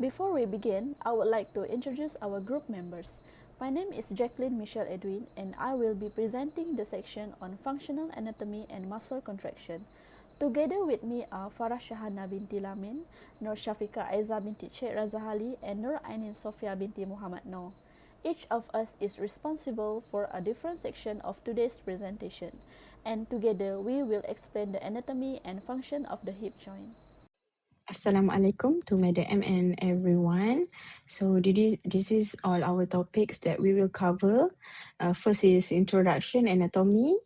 Before we begin, I would like to introduce our group members. My name is Jacqueline Michelle Edwin, and I will be presenting the section on functional anatomy and muscle contraction. Together with me are Farah Shahana binti Lamin, Nur Shafika Aiza binti Sheikh Razahali, and Nur Ainin Sofia binti Muhammad Noor. Each of us is responsible for a different section of today's presentation, and together we will explain the anatomy and function of the hip joint. Assalamualaikum to Madam and everyone. So this is all our topics that we will cover. First is introduction, anatomy,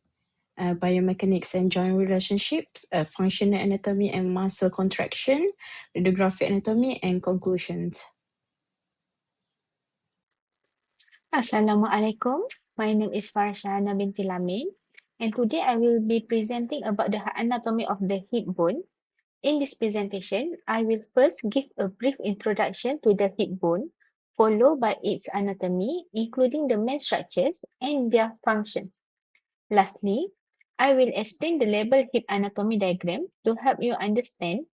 biomechanics and joint relationships, functional anatomy and muscle contraction, radiographic anatomy, and conclusions. Assalamualaikum. My name is Farshana binti Lamin, and today I will be presenting about the anatomy of the hip bone. In this presentation, I will first give a brief introduction to the hip bone, followed by its anatomy, including the main structures and their functions. Lastly, I will explain the label hip anatomy diagram to help you understand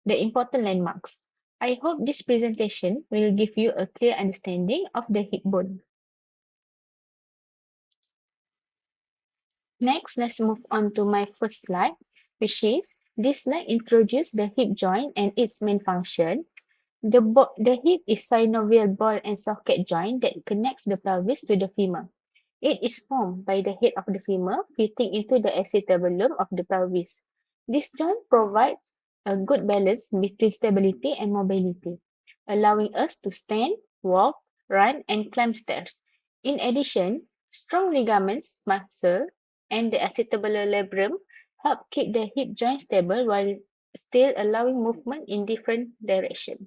the important landmarks. I hope this presentation will give you a clear understanding of the hip bone. Next, let's move on to my first slide, which is this slide introduces the hip joint and its main function. The hip is synovial ball and socket joint that connects the pelvis to the femur. It is formed by the head of the femur fitting into the acetabulum of the pelvis. This joint provides a good balance between stability and mobility, allowing us to stand, walk, run, and climb stairs. In addition, strong ligaments, muscle, and the acetabular help keep the hip joint stable while still allowing movement in different directions.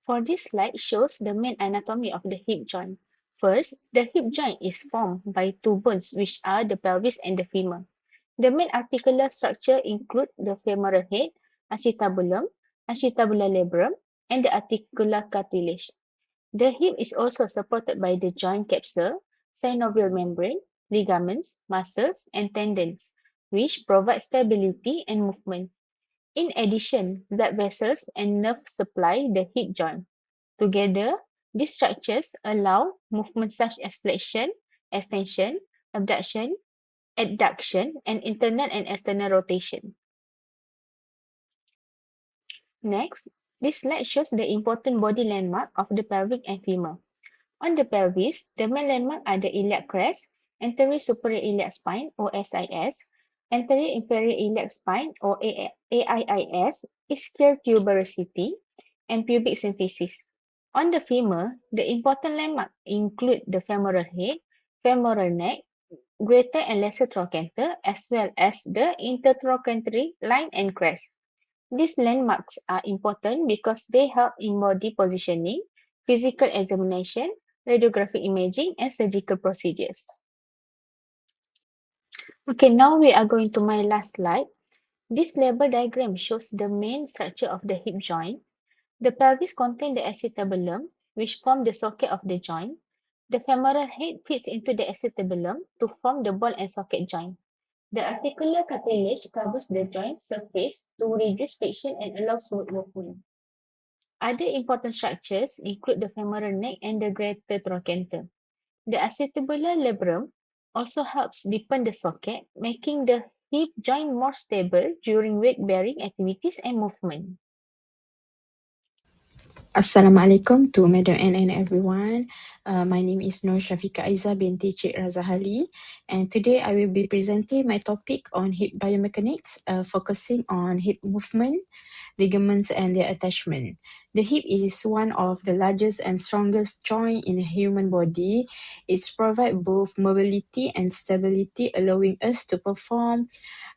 For this slide shows the main anatomy of the hip joint. First, the hip joint is formed by two bones, which are the pelvis and the femur. The main articular structure include the femoral head, acetabulum, acetabular labrum, and the articular cartilage. The hip is also supported by the joint capsule, synovial membrane, ligaments, muscles, and tendons, which provide stability and movement. In addition, blood vessels and nerves supply the hip joint. Together, these structures allow movements such as flexion, extension, abduction, adduction, and internal and external rotation. Next, this slide shows the important body landmark of the pelvic and femur. On the pelvis, the main landmark are the iliac crest, anterior superior iliac spine or SIS, anterior inferior iliac spine or AIIS, ischial tuberosity, and pubic symphysis. On the femur, the important landmarks include the femoral head, femoral neck, greater and lesser trochanter, as well as the intertrochanteric line and crest. These landmarks are important because they help in body positioning, physical examination, radiographic imaging, and surgical procedures. Okay, now we are going to my last slide. This label diagram shows the main structure of the hip joint. The pelvis contains the acetabulum, which forms the socket of the joint. The femoral head fits into the acetabulum to form the ball and socket joint. The articular cartilage covers the joint surface to reduce friction and allow smooth movement. Other important structures include the femoral neck and the greater trochanter. The acetabular labrum also helps deepen the socket, making the hip joint more stable during weight-bearing activities and movement. Assalamualaikum to Madam and everyone. My name is Nur Shafika Aiza binti Sheikh Razahali, and today I will be presenting my topic on hip biomechanics, focusing on hip movement, ligaments, and their attachment. The hip is one of the largest and strongest joint in the human body. It provides both mobility and stability, allowing us to perform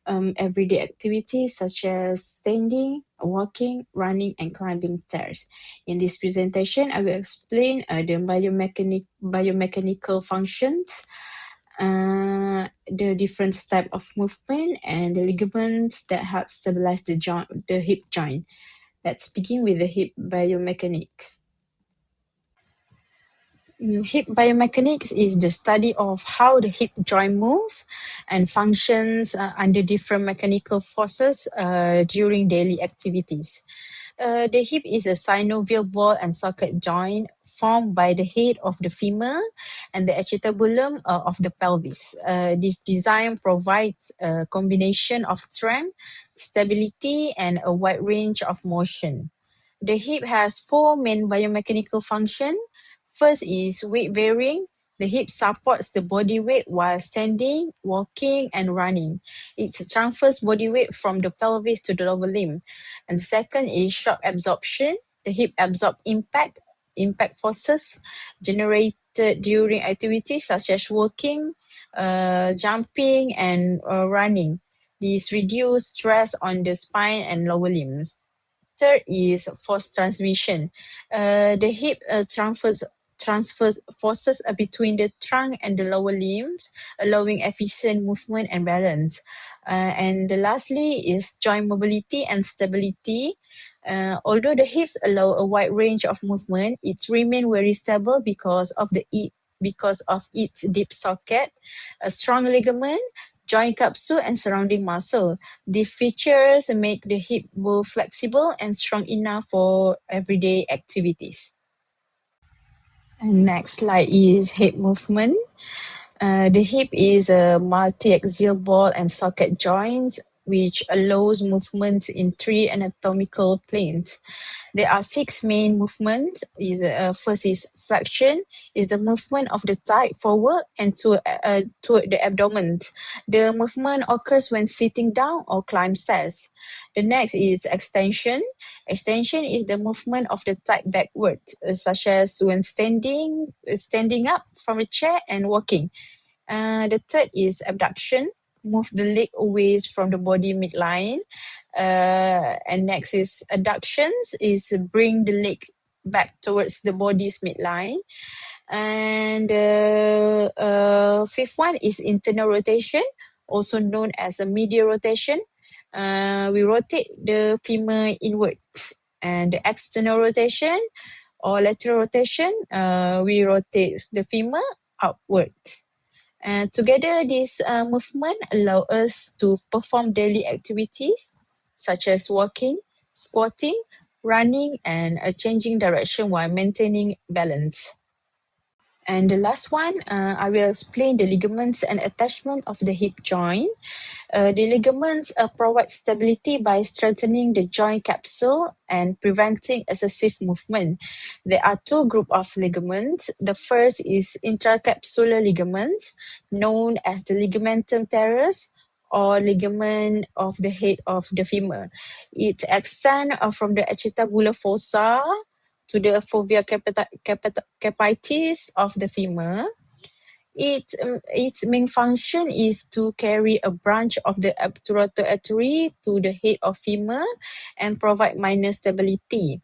everyday activities such as standing, walking, running, and climbing stairs. In this presentation, I will explain the biomechanical functions, the different type of movement, and the ligaments that help stabilize the hip joint. Let's begin with the hip biomechanics. Hip biomechanics is the study of how the hip joint move and functions under different mechanical forces during daily activities. The hip is a synovial ball and socket joint formed by the head of the femur and the acetabulum of the pelvis. This design provides a combination of strength, stability, and a wide range of motion. The hip has four main biomechanical functions. First is weight bearing. The hip supports the body weight while standing, walking, and running. It transfers body weight from the pelvis to the lower limb. And the second is shock absorption. The hip absorbs impact forces generated during activities such as walking, jumping, and running. This reduces stress on the spine and lower limbs. Third is force transmission. The hip transfers forces between the trunk and the lower limbs, allowing efficient movement and balance. Lastly is joint mobility and stability. Although the hips allow a wide range of movement, it remains very stable because of its deep socket, a strong ligament, joint capsule, and surrounding muscle. These features make the hip both flexible and strong enough for everyday activities. And next slide is hip movement. The hip is a multi-axial ball and socket joint which allows movement in three anatomical planes. There are six main movements. First is flexion, is the movement of the thigh forward and toward the abdomen. The movement occurs when sitting down or climb stairs. The next is extension. Extension is the movement of the thigh backward, such as when standing up from a chair and walking. The third is abduction. Move the leg away from the body midline. And next is adductions, is bring the leg back towards the body's midline. And fifth one is internal rotation, also known as a medial rotation. We rotate the femur inwards. And the external rotation or lateral rotation, we rotate the femur outwards. And together, this movement allow us to perform daily activities such as walking, squatting, running, and changing direction while maintaining balance. And the last one, I will explain the ligaments and attachment of the hip joint. The ligaments provide stability by strengthening the joint capsule and preventing excessive movement. There are two groups of ligaments. The first is intracapsular ligaments, known as the ligamentum teres or ligament of the head of the femur. It extends from the acetabular fossa to the fovea capitis of the femur. Its main function is to carry a branch of the obturator artery to the head of femur and provide minor stability.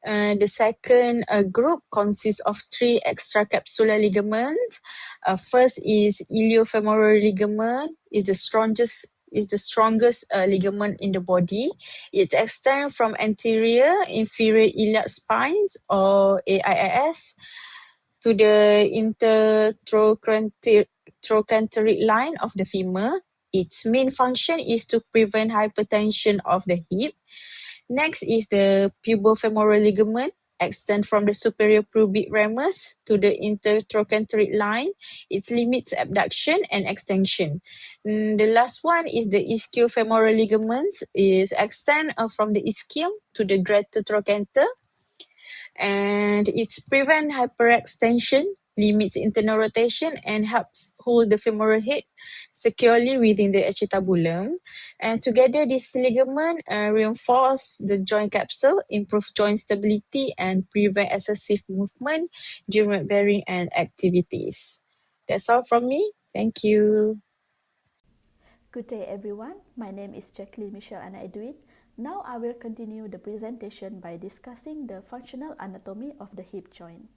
The second group consists of three extracapsular ligaments. First is iliofemoral ligament, is the strongest ligament in the body. It extends from anterior inferior iliac spines or AIIS to the intertrochanteric line of the femur. Its main function is to prevent hypertension of the hip. Next is the pubofemoral ligament, extend from the superior pubic ramus to the intertrochanteric line. It limits abduction and extension. The last one is the ischiofemoral ligament, is extend from the ischium to the greater trochanter, and it's prevent hyperextension, limits internal rotation, and helps hold the femoral head securely within the acetabulum. And together, this ligament reinforce the joint capsule, improve joint stability, and prevent excessive movement during bearing and activities. That's all from me. Thank you. Good day everyone, my name is Jacqueline Michelle Anna Edwin. Now I will continue the presentation by discussing the functional anatomy of the hip joint.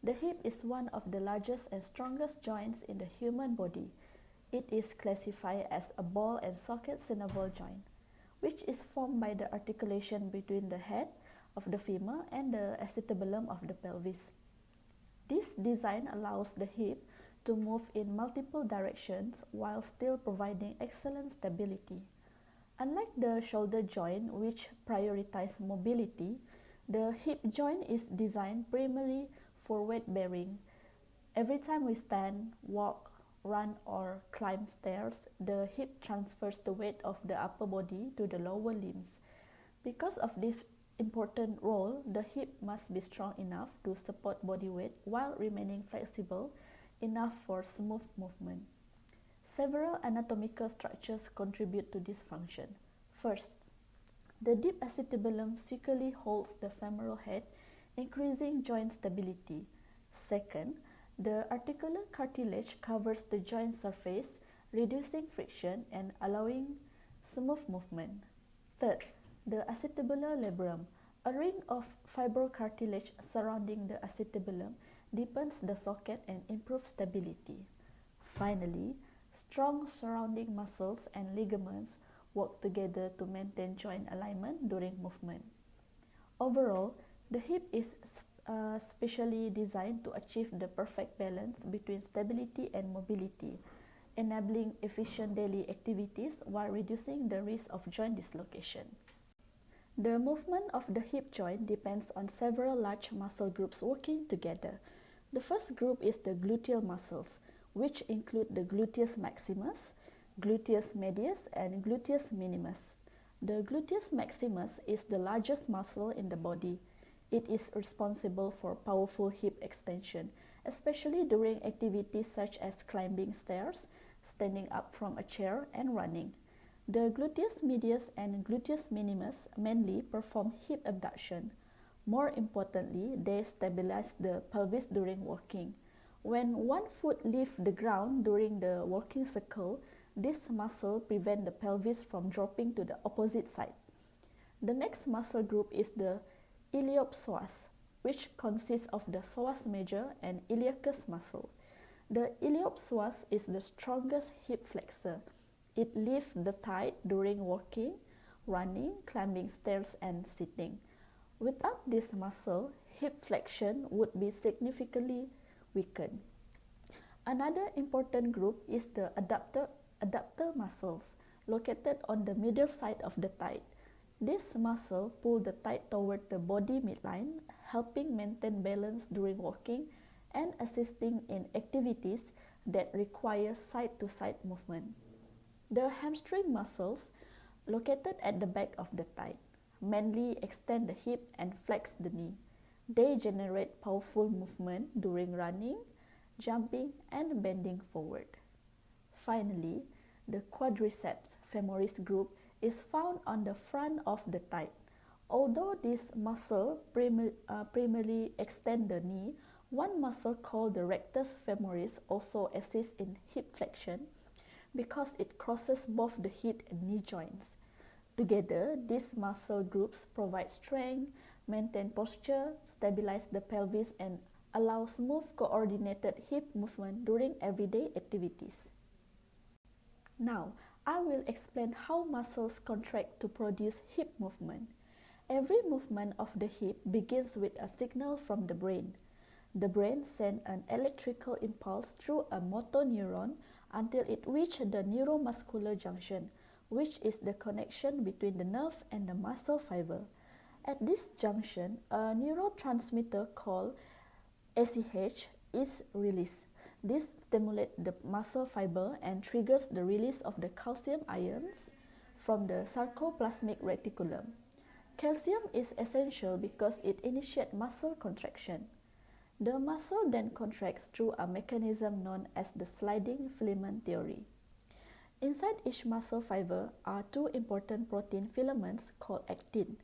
The hip is one of the largest and strongest joints in the human body. It is classified as a ball and socket synovial joint, which is formed by the articulation between the head of the femur and the acetabulum of the pelvis. This design allows the hip to move in multiple directions while still providing excellent stability. Unlike the shoulder joint, which prioritizes mobility, the hip joint is designed primarily for weight bearing. Every time we stand, walk, run, or climb stairs, the hip transfers the weight of the upper body to the lower limbs. Because of this important role, the hip must be strong enough to support body weight while remaining flexible enough for smooth movement. Several anatomical structures contribute to this function. First, the deep acetabulum securely holds the femoral head, increasing joint stability. Second, the articular cartilage covers the joint surface, reducing friction and allowing smooth movement. Third, the acetabular labrum, a ring of fibrocartilage surrounding the acetabulum, deepens the socket and improves stability. Finally, strong surrounding muscles and ligaments work together to maintain joint alignment during movement. Overall, the hip is specially designed to achieve the perfect balance between stability and mobility, enabling efficient daily activities while reducing the risk of joint dislocation. The movement of the hip joint depends on several large muscle groups working together. The first group is the gluteal muscles, which include the gluteus maximus, gluteus medius, and gluteus minimus. The gluteus maximus is the largest muscle in the body. It is responsible for powerful hip extension, especially during activities such as climbing stairs, standing up from a chair, and running. The gluteus medius and gluteus minimus mainly perform hip abduction. More importantly, they stabilize the pelvis during walking. When one foot leaves the ground during the walking circle, this muscle prevents the pelvis from dropping to the opposite side. The next muscle group is the iliopsoas, which consists of the psoas major and iliacus muscle. The iliopsoas is the strongest hip flexor. It lifts the thigh during walking, running, climbing stairs, and sitting. Without this muscle, hip flexion would be significantly weakened. Another important group is the adductor muscles, located on the middle side of the thigh. This muscle pulls the thigh toward the body midline, helping maintain balance during walking and assisting in activities that require side-to-side movement. The hamstring muscles, located at the back of the thigh, mainly extend the hip and flex the knee. They generate powerful movement during running, jumping, and bending forward. Finally, the quadriceps femoris group is found on the front of the thigh. Although this muscle primarily extends the knee, one muscle called the rectus femoris also assists in hip flexion because it crosses both the hip and knee joints. Together, these muscle groups provide strength, maintain posture, stabilize the pelvis, and allow smooth, coordinated hip movement during everyday activities. Now, I will explain how muscles contract to produce hip movement. Every movement of the hip begins with a signal from the brain. The brain sends an electrical impulse through a motor neuron until it reaches the neuromuscular junction, which is the connection between the nerve and the muscle fiber. At this junction, a neurotransmitter called ACH is released. This stimulates the muscle fiber and triggers the release of the calcium ions from the sarcoplasmic reticulum. Calcium is essential because it initiates muscle contraction. The muscle then contracts through a mechanism known as the sliding filament theory. Inside each muscle fiber are two important protein filaments called actin,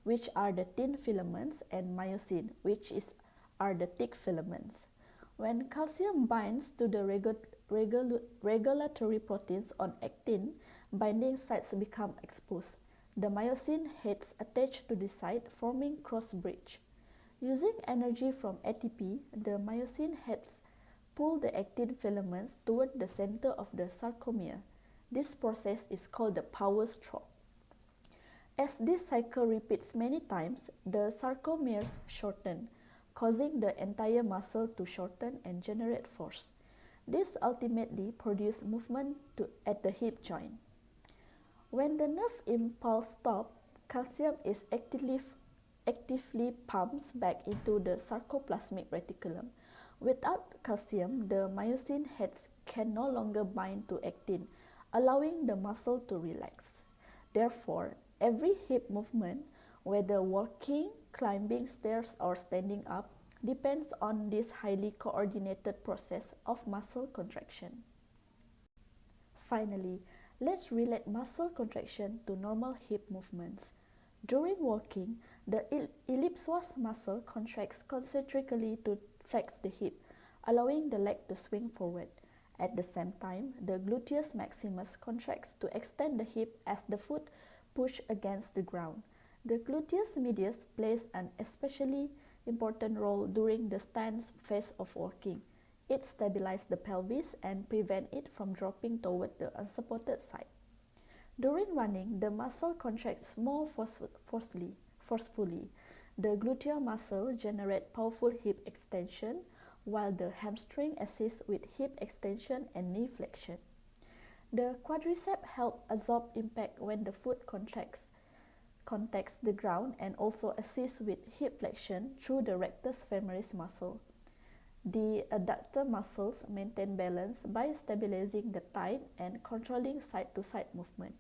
which are the thin filaments, and myosin, which are the thick filaments. When calcium binds to the regulatory proteins on actin, binding sites become exposed. The myosin heads attach to the site, forming cross bridge. Using energy from ATP, the myosin heads pull the actin filaments toward the center of the sarcomere. This process is called the power stroke. As this cycle repeats many times, the sarcomeres shorten. causing the entire muscle to shorten and generate force. This ultimately produces movement at the hip joint. When the nerve impulse stops, calcium is actively pumped back into the sarcoplasmic reticulum. Without calcium, the myosin heads can no longer bind to actin, allowing the muscle to relax. Therefore, every hip movement, whether walking, climbing stairs, or standing up, depends on this highly coordinated process of muscle contraction. Finally, let's relate muscle contraction to normal hip movements. During walking, the ellipsoid muscle contracts concentrically to flex the hip, allowing the leg to swing forward. At the same time, the gluteus maximus contracts to extend the hip as the foot pushes against the ground. The gluteus medius plays an especially important role during the stance phase of walking. It stabilizes the pelvis and prevents it from dropping toward the unsupported side. During running, the muscle contracts more forcefully. The gluteal muscle generates powerful hip extension, while the hamstring assists with hip extension and knee flexion. The quadriceps help absorb impact when the foot contacts the ground and also assists with hip flexion through the rectus femoris muscle. The adductor muscles maintain balance by stabilizing the thigh and controlling side-to-side movement.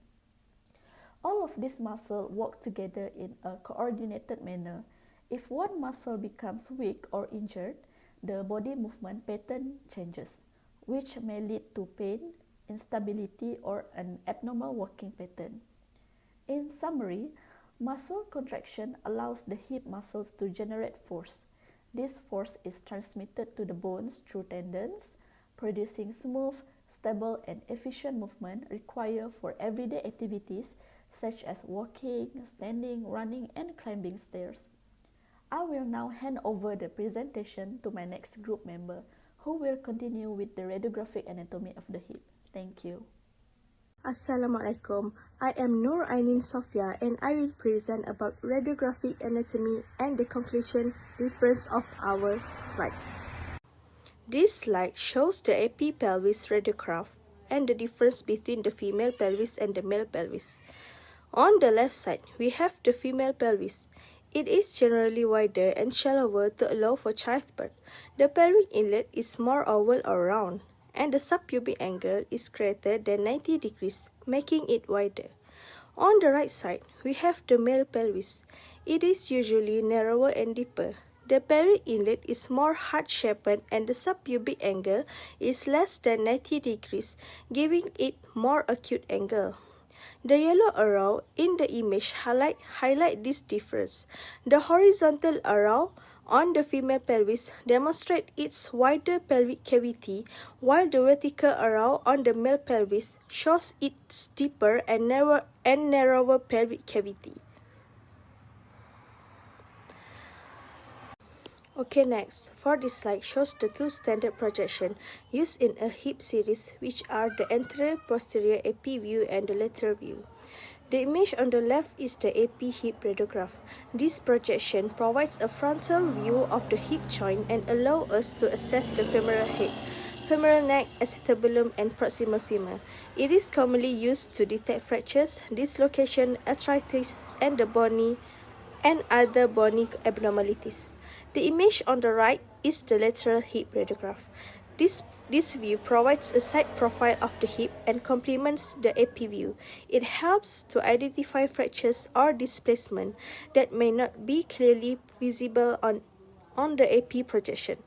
All of these muscles work together in a coordinated manner. If one muscle becomes weak or injured, the body movement pattern changes, which may lead to pain, instability, or an abnormal walking pattern. In summary, muscle contraction allows the hip muscles to generate force. This force is transmitted to the bones through tendons, producing smooth, stable, and efficient movement required for everyday activities such as walking, standing, running, and climbing stairs. I will now hand over the presentation to my next group member, who will continue with the radiographic anatomy of the hip. Thank you. Assalamualaikum. I am Nur Ainin Sofia and I will present about radiographic anatomy and the conclusion reference of our slide. This slide shows the epi-pelvis radiograph and the difference between the female pelvis and the male pelvis. On the left side, we have the female pelvis. It is generally wider and shallower to allow for childbirth. The pelvic inlet is more oval or round, and the subpubic angle is greater than 90 degrees, making it wider. On the right side, we have the male pelvis. It is usually narrower and deeper. The pelvic inlet is more heart-shaped and the subpubic angle is less than 90 degrees, giving it more acute angle. The yellow arrow in the image highlight this difference. The horizontal arrow on the female pelvis demonstrates its wider pelvic cavity, while the vertical arrow on the male pelvis shows its deeper and narrower pelvic cavity. Okay, next, for this slide shows the two standard projection used in a hip series, which are the anterior posterior AP view and the lateral view. The image on the left is the AP hip radiograph. This projection provides a frontal view of the hip joint and allows us to assess the femoral head, femoral neck, acetabulum, and proximal femur. It is commonly used to detect fractures, dislocation, arthritis, and other bony abnormalities. The image on the right is the lateral hip radiograph. This view provides a side profile of the hip and complements the AP view. It helps to identify fractures or displacement that may not be clearly visible on the AP projection.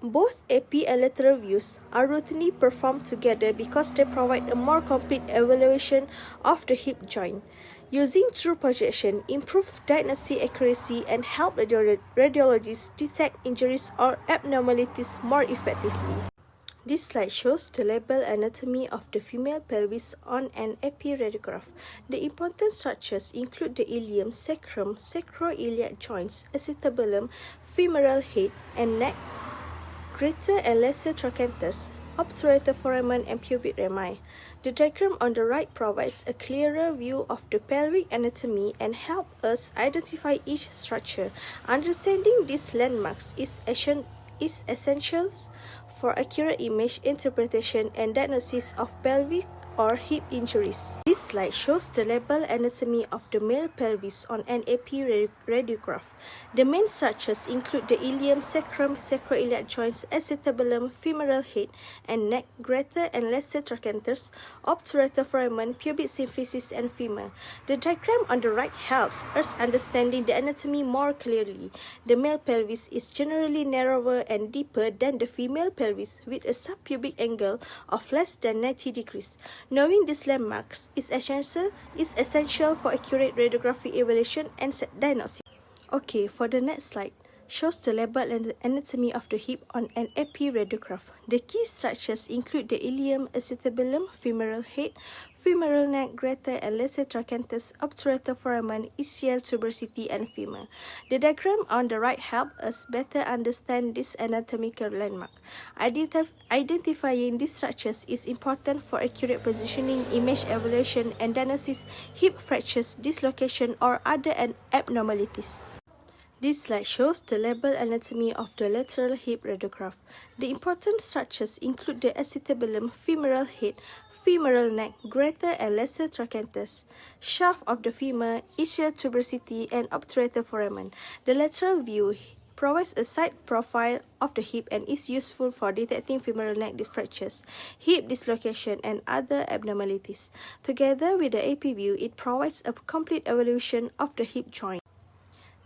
Both AP and lateral views are routinely performed together because they provide a more complete evaluation of the hip joint. Using true projection improves diagnostic accuracy and helps radiologists detect injuries or abnormalities more effectively. This slide shows the label anatomy of the female pelvis on an AP radiograph. The important structures include the ilium, sacrum, sacroiliac joints, acetabulum, femoral head and neck, greater and lesser trochanters, obturator foramen, and pubic rami. The diagram on the right provides a clearer view of the pelvic anatomy and helps us identify each structure. Understanding these landmarks is essential for accurate image interpretation and diagnosis of pelvic or hip injuries. This slide shows the label anatomy of the male pelvis on an AP radiograph. The main structures include the ilium, sacrum, sacroiliac joints, acetabulum, femoral head and neck, greater and lesser trochanters, obturator foramen, pubic symphysis, and femur. The diagram on the right helps us understanding the anatomy more clearly. The male pelvis is generally narrower and deeper than the female pelvis with a subpubic angle of less than 90 degrees. Knowing these landmarks is essential for accurate radiography evaluation and diagnosis. Okay, for the next slide, shows the label and the anatomy of the hip on an AP radiograph. The key structures include the ilium, acetabulum, femoral head, femoral neck, greater and lesser trochanters, obturator foramen, ischial tuberosity, and femur. The diagram on the right helps us better understand this anatomical landmark. Identifying these structures is important for accurate positioning, image evaluation, and diagnosis hip fractures, dislocation, or other abnormalities. This slide shows the label anatomy of the lateral hip radiograph. The important structures include the acetabulum, femoral head, femoral neck, greater and lesser trochanters, shaft of the femur, ischial tuberosity, and obturator foramen. The lateral view provides a side profile of the hip and is useful for detecting femoral neck fractures, hip dislocation, and other abnormalities. Together with the AP view, it provides a complete evaluation of the hip joint.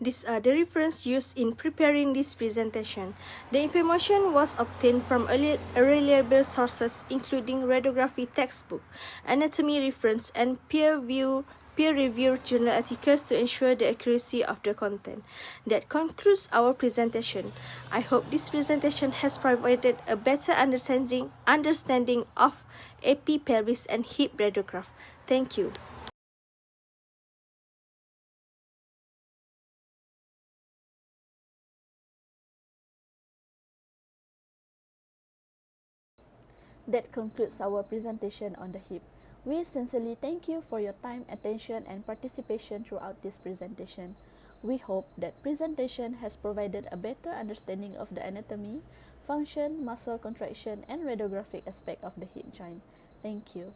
These are the references used in preparing this presentation. The information was obtained from reliable sources including radiography textbook, anatomy reference, and peer-reviewed journal articles to ensure the accuracy of the content. That concludes our presentation. I hope this presentation has provided a better understanding of AP pelvis and hip radiograph. Thank you. That concludes our presentation on the hip. We sincerely thank you for your time, attention, and participation throughout this presentation. We hope that presentation has provided a better understanding of the anatomy, function, muscle contraction, and radiographic aspect of the hip joint. Thank you.